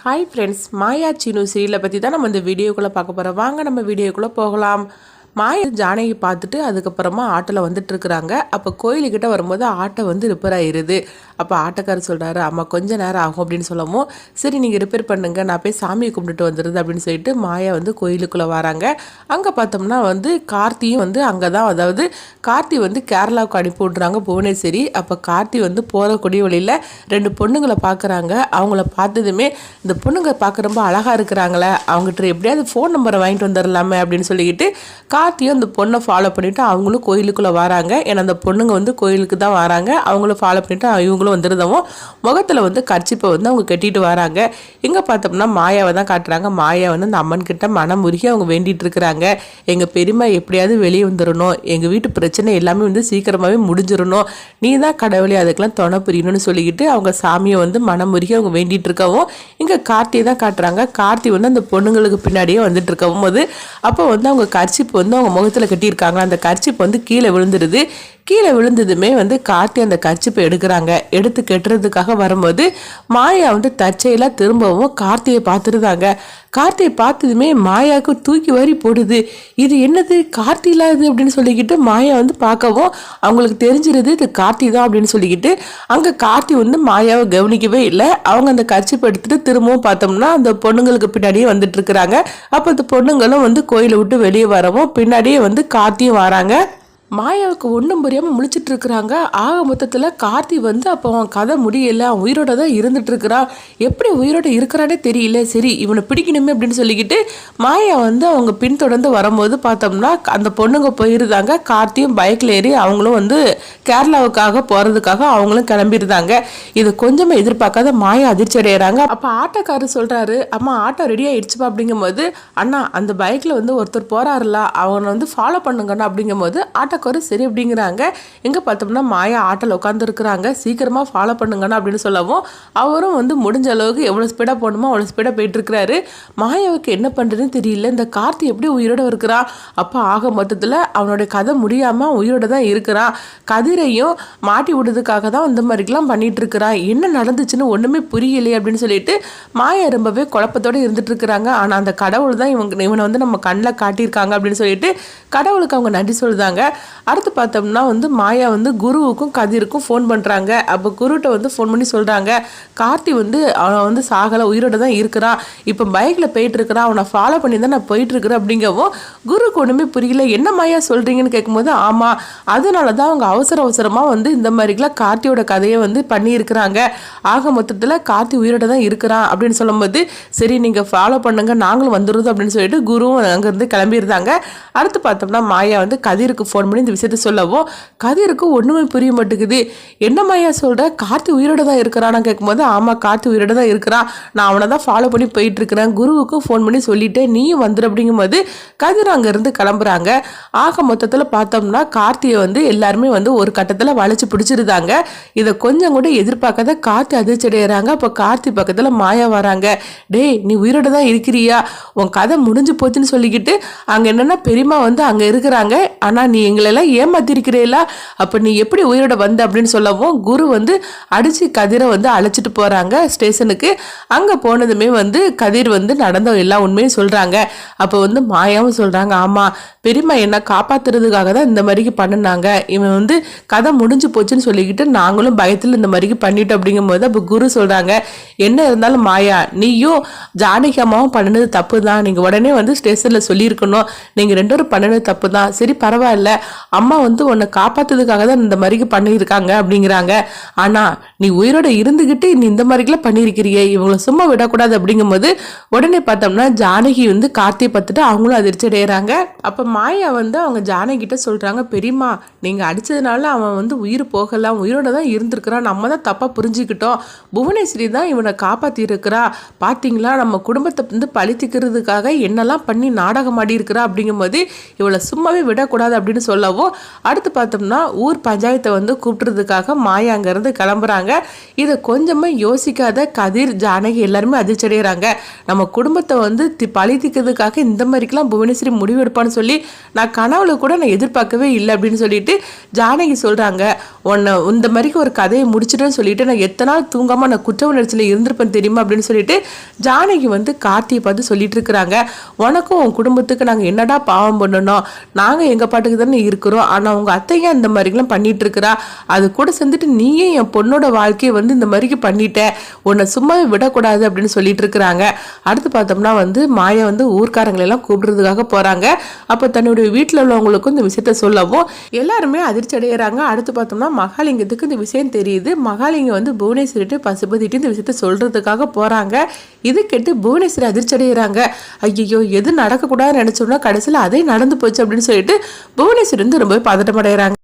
Hi friends, மாயா சீனு சீரியலை பற்றி தான் நம்ம இந்த வீடியோக்குள்ளே பார்க்க போகிறோம். வாங்க நம்ம வீடியோக்குள்ளே போகலாம். மாயா ஜானகி பார்த்துட்டு அதுக்கப்புறமா ஆட்டோவில் வந்துட்டு இருக்கிறாங்க. அப்போ கோயிலுக்கிட்ட வரும்போது ஆட்டோ வந்து ரிப்பேர் ஆகிடுது. அப்போ ஆட்டோக்காரர் சொல்கிறாரு, அம்மா கொஞ்சம் நேரம் ஆகும் அப்படின்னு சொல்லவும், சரி நீங்கள் ரிப்பேர் பண்ணுங்க, நான் போய் சாமியை கும்பிட்டுட்டு வந்துடுது அப்படின்னு சொல்லிட்டு மாயா வந்து கோயிலுக்குள்ளே வராங்க. அங்கே பார்த்தோம்னா வந்து கார்த்தியும் வந்து அங்கே தான், அதாவது கார்த்தி வந்து கேரளாவுக்கு அனுப்பி விட்றாங்க, புவனேஸ்வரி. அப்போ கார்த்தி வந்து போகக்கூடிய வழியில் ரெண்டு பொண்ணுங்களை பார்க்குறாங்க. அவங்கள பார்த்ததுமே இந்த பொண்ணுங்க பார்க்க ரொம்ப அழகாக இருக்கிறாங்களே, அவங்ககிட்ட எப்படியாவது ஃபோன் நம்பரை வாங்கிட்டு வந்துடலாமே அப்படின்னு சொல்லிக்கிட்டு கார்த்தியும் அந்த பொண்ணை ஃபாலோ பண்ணிவிட்டு அவங்களும் கோயிலுக்குள்ளே வராங்க. ஏன்னா அந்த பொண்ணுங்க வந்து கோயிலுக்கு தான் வராங்க. அவங்களும் ஃபாலோ பண்ணிவிட்டு இவங்களும் வந்துருந்தவும் முகத்தில் வந்து கர்ச்சிப்பை வந்து அவங்க கட்டிட்டு வராங்க. இங்கே பார்த்தோம்னா மாயாவை தான் காட்டுறாங்க. மாயா வந்து அந்த அம்மன் கிட்ட மனம் உருகி அவங்க வேண்டிட்டு இருக்கிறாங்க. எங்கள் பெரியம்மா எப்படியாவது வெளியே வந்துடணும், எங்கள் வீட்டு பிரச்சனை எல்லாமே வந்து சீக்கிரமாகவே முடிஞ்சிடணும், நீ தான் கடவுளே, அதுக்கெல்லாம் துணை புரியணும்னு சொல்லிக்கிட்டு அவங்க சாமியை வந்து மனம் உருகி அவங்க வேண்டிட்டு இருக்கவும் இங்கே கார்த்தியை தான் காட்டுறாங்க. கார்த்தி வந்து அந்த பொண்ணுங்களுக்கு பின்னாடியே வந்துட்டு இருக்கவும் போது அப்போ வந்து அவங்க கர்ச்சிப்பு வந்து அவங்க முகத்தில் கட்டியிருக்காங்க. அந்த கர்ச்சிப்பு வந்து கீழே விழுந்துடுது. கீழே விழுந்ததுமே வந்து கார்த்தி அந்த கர்ச்சிப்பை எடுக்கிறாங்க. எடுத்து கட்டுறதுக்காக வரும்போது மாயா வந்து தற்செயலாக திரும்பவும் கார்த்தியை பார்த்துருந்தாங்க. கார்த்தியை பார்த்ததுமே மாயாவுக்கு தூக்கி வாரி போடுது. இது என்னது, கார்த்தி இல்லாது அப்படின்னு சொல்லிக்கிட்டு மாயா வந்து பார்க்கவும் அவங்களுக்கு தெரிஞ்சிருது இது கார்த்தி தான் அப்படின்னு சொல்லிக்கிட்டு அங்கே கார்த்தி வந்து மாயாவை கவனிக்கவே இல்லை. அவங்க அந்த கர்ச்சிப்பை எடுத்துட்டு திரும்பவும் பார்த்தோம்னா அந்த பொண்ணுங்களுக்கு பின்னாடியே வந்துட்டு இருக்கிறாங்க. அப்போ அந்த பொண்ணுங்களும் வந்து கோயிலை விட்டு வெளியே வரவும் பின்னாடியே வந்து கார்த்தியும் வராங்க. மாயாவுக்கு ஒன்றும் புரியாமல் முழிச்சிட்டு இருக்கிறாங்க. ஆக மொத்தத்தில் கார்த்தி வந்து அப்போ அவன் கதை முடியலை, அவன் உயிரோட தான் இருந்துட்டு இருக்கிறான். எப்படி உயிரோட இருக்கிறானே தெரியல, சரி இவனை பிடிக்கணுமே அப்படின்னு சொல்லிக்கிட்டு மாயா வந்து அவங்க பின்தொடர்ந்து வரும்போது பார்த்தோம்னா அந்த பொண்ணுங்க போயிருந்தாங்க. கார்த்தியும் பைக்கில் ஏறி அவங்களும் வந்து கேரளாவுக்காக போகிறதுக்காக அவங்களும் கிளம்பியிருந்தாங்க. இது கொஞ்சமாக எதிர்பார்க்காத மாயா அதிர்ச்சி அடைகிறாங்க. அப்போ ஆட்டோக்காரர் சொல்கிறாரு, அம்மா ஆட்டோ ரெடி ஆகிடுச்சுப்பா அப்படிங்கும்போது, அண்ணா அந்த பைக்கில் வந்து ஒருத்தர் போகிறாருல, அவனை வந்து ஃபாலோ பண்ணுங்கண்ணா அப்படிங்கும்போது ஆட்டோ சரி அப்படிங்கிறாங்க. எங்க பார்த்தோம்னா மாயா ஆட்டோல உட்கார்ந்து இருக்கிறாங்க. சீக்கிரமா ஃபாலோ பண்ணுங்கன்னு அப்படின்னு சொல்லவும் அவரும் வந்து முடிஞ்ச அளவுக்கு எவ்வளவு ஸ்பீடா போகணுமோ அவ்வளவு ஸ்பீடா போயிட்டு இருக்கிறாரு. மாயாவுக்கு என்ன பண்றதுன்னு தெரியல. இந்த கார்த்தி எப்படி உயிரோட இருக்கிறான்? அப்ப ஆக மொத்தத்துல அவனுடைய கதை முடியாம உயிரோட தான் இருக்கிறான். கதிரையும் மாட்டி விடுறதுக்காக தான் இந்த மாதிரிலாம் பண்ணிட்டு இருக்கிறான். என்ன நடந்துச்சுன்னு ஒண்ணுமே புரியலையே அப்படின்னு சொல்லிட்டு மாயா ரொம்பவே குழப்பத்தோட இருந்துட்டு இருக்கிறாங்க. ஆனா அந்த கடவுள் தான் இவனை வந்து நம்ம கண்ணில் காட்டியிருக்காங்க அப்படின்னு சொல்லிட்டு கடவுளுக்கு அவங்க நன்றி சொல்லுதாங்க. அடுத்து பார்த்தோம்னா வந்து மாயா வந்து குருவுக்கும் கதிருக்கும் ஃபோன் பண்ணுறாங்க. அப்போ குருகிட்ட வந்து ஃபோன் பண்ணி சொல்கிறாங்க, கார்த்தி வந்து அவன் வந்து சாகலை, உயிரோட தான் இருக்கிறான், இப்போ பைக்கில் போயிட்டு இருக்கிறான், அவனை ஃபாலோ பண்ணி தான் நான் போயிட்டு இருக்கிறேன் அப்படிங்கவும் குருக்கு ஒன்றுமே புரியல. என்ன மாயா சொல்கிறீங்கன்னு கேட்கும்போது, ஆமாம் அதனால தான் அவங்க அவசரமாக வந்து இந்த மாதிரிலாம் கார்த்தியோட கதையை வந்து பண்ணியிருக்கிறாங்க. ஆக மொத்தத்தில் கார்த்தி உயிரோட தான் இருக்கிறான் அப்படின்னு சொல்லும்போது, சரி நீங்கள் ஃபாலோ பண்ணுங்க, நாங்களும் வந்துடுறது அப்படின்னு சொல்லிட்டு குருவும் அங்கேருந்து கிளம்பியிருந்தாங்க. அடுத்து பார்த்தோம்னா மாயா வந்து கதிருக்கு ஃபோன் பண்ணி இந்த விஷயத்த சொல்லவும் கதிருக்கு ஒண்ணுமே புரிய மாட்டேங்குது. என்ன மாயா சொல்ற, கார்த்தி உயிரோட தான் இருக்கிறான் கேட்கும்போது, ஆமா கார்த்தி உயிரோட தான் இருக்கிறான், நான் அவனை தான் ஃபாலோ பண்ணி போயிட்டு இருக்கிறேன், குருவுக்கும் ஃபோன் பண்ணி சொல்லிட்டு நீயும் வந்துரு அப்படிங்கும்போது கதிர் அங்க இருந்து கிளம்புறாங்க. ஆக மொத்தத்துல பார்த்தோம்னா கார்த்தியை வந்து எல்லாருமே வந்து ஒரு கட்டத்துல வளைச்சு பிடிச்சிருந்தாங்க. இதை கொஞ்சம் கூட எதிர்பார்க்காத கார்த்தி அதிர்ச்சி அடைகிறாங்க. அப்போ கார்த்தி பக்கத்துல மாயா வராங்க. டேய் நீ உயிரோட தான் இருக்கிறியா, உன் கதை முடிஞ்சு போச்சுன்னு சொல்லிக்கிட்டு அங்க என்னன்னா பெரியம்மா வந்து அங்க இருக்கிறாங்க, ஆனா நீ எங்களெல்லாம் ஏமாத்திருக்கிறீங்களா, அப்போ நீ எப்படி உயிரோட வந்த அப்படின்னு சொல்லவும் குரு வந்து அடிச்சு கதிரை வந்து அழைச்சிட்டு போறாங்க ஸ்டேஷனுக்கு. அங்க போனதுமே வந்து கதிர் வந்து நடந்த எல்லா உண்மையும் சொல்றாங்க. அப்போ வந்து மாயாவும் சொல்றாங்க, ஆமா பெரியம்மா என்ன காப்பாத்துறதுக்காக தான் இந்த மாதிரிக்கு பண்ணினாங்க, இவன் வந்து கதை முடிஞ்சு போச்சுன்னு சொல்லிக்கிட்டு நாங்களும் பயத்தில் இந்த மாதிரிக்கு பண்ணிட்டோம் அப்படிங்கும்போது அப்போ குரு சொல்றாங்க, என்ன இருந்தாலும் மாயா நீயும் ஜானகி அம்மாவும் பண்ணினது தப்பு தான், நீங்க உடனே வந்து ஸ்டேஷன்ல சொல்லியிருக்கணும், நீங்க ரெண்டு பேரும் பண்ணினது தப்பு தான், சரி பரவாயில்ல அம்மா வந்து உன்னை காப்பாத்துறதுக்காக தான் இந்த மாதிரிக்கு பண்ணியிருக்காங்க அப்படிங்கிறாங்க. ஆனா நீ உயிரோட இருந்துகிட்டு நீ இந்த மாதிரிக்கெல்லாம் பண்ணியிருக்கிறியே, இவங்களை சும்மா விடக்கூடாது அப்படிங்கும்போது உடனே பார்த்தோம்னா ஜானகி வந்து கார்த்தியை பார்த்துட்டு அவங்களும் அதிர்ச்சி அடைகிறாங்க. அப்போ மாயா வந்து அவங்க ஜானகி கிட்ட சொல்றாங்க, பெரியம்மா நீங்க அடிச்சதுனால அவன் வந்து உயிர் போகலாம், உயிரோட தான் இருந்திருக்கிறான், நம்ம தான் தப்பா புரிஞ்சுக்கிட்டோம், புவனேஸ்வரி தான் இவனை காப்பாத்தி இருக்கிறா, பாத்தீங்களா நம்ம குடும்பத்தை வந்து பழித்துக்கிறதுக்காக என்னெல்லாம் பண்ணி நாடகம் ஆடி இருக்கிறா அப்படிங்கும்போது இவளை சும்மாவே விடக்கூடாது அப்படின்னு சொல்ல சொல்லவும் அடுத்து பார்த்தோம்னா ஊர் பஞ்சாயத்தை வந்து கூப்பிட்டுறதுக்காக மாயா அங்கேருந்து கிளம்புறாங்க. இதை கொஞ்சமாக யோசிக்காத கதிர் ஜானகி எல்லாருமே அதிர்ச்சி அடைகிறாங்க. நம்ம குடும்பத்தை வந்து பழி தீர்க்கிறதுக்காக இந்த மாதிரிக்கெல்லாம் புவனேஸ்வரி முடிவெடுப்பான்னு சொல்லி நான் கனவுல கூட நான் எதிர்பார்க்கவே இல்லை அப்படின்னு சொல்லிட்டு ஜானகி சொல்கிறாங்க. உன்னை இந்த மாதிரிக்கு ஒரு கதையை முடிச்சிட்டேன்னு சொல்லிட்டு நான் எத்தனை நாள் தூங்காமல் நான் குற்ற உணர்ச்சியில் இருந்திருப்பேன் தெரியுமா அப்படின்னு சொல்லிட்டு ஜானகி வந்து கார்த்தியை பார்த்து சொல்லிட்டு இருக்கிறாங்க. உனக்கும் உன் குடும்பத்துக்கு நாங்கள் என்னடா பாவம் பண்ணணும், நாங்கள் எங்கள் பாட்டுக்கு தானே இருக்கிறோம், ஆனால் உங்கள் அத்தையா இந்த மாதிரிலாம் பண்ணிட்டு இருக்கிறா, அது கூட சேர்ந்துட்டு நீயே என் பொண்ணோட வாழ்க்கையை வந்து இந்த மாதிரிக்கு பண்ணிட்ட, உன்னை சும்மாவே விடக்கூடாது அப்படின்னு சொல்லிட்டு இருக்கிறாங்க. அடுத்து பார்த்தோம்னா வந்து மாயா வந்து ஊர்க்காரங்களெல்லாம் கூப்பிடுறதுக்காக போகிறாங்க. அப்போ தன்னுடைய வீட்டில் உள்ளவங்களுக்கும் இந்த விஷயத்த சொல்லவும் எல்லாருமே அதிர்ச்சி அடைகிறாங்க. அடுத்து பார்த்தோம்னா மகாலிங்கத்துக்கு இந்த விஷயம் தெரியுது. மகாலிங்கம் வந்து புவனேஸ்வரிட்டு பசுபதிட்டு இந்த விஷயத்த சொல்றதுக்காக போறாங்க. இது கேட்டு புவனேஸ்வரி அதிர்ச்சி அடைகிறாங்க. ஐயோ எது நடக்கக்கூடாதுன்னு நினைச்சோம்னா கடைசியில் அதே நடந்து போச்சு அப்படின்னு சொல்லிட்டு புவனேஸ்வரி வந்து ரொம்ப பதட்டம் அடைகிறாங்க.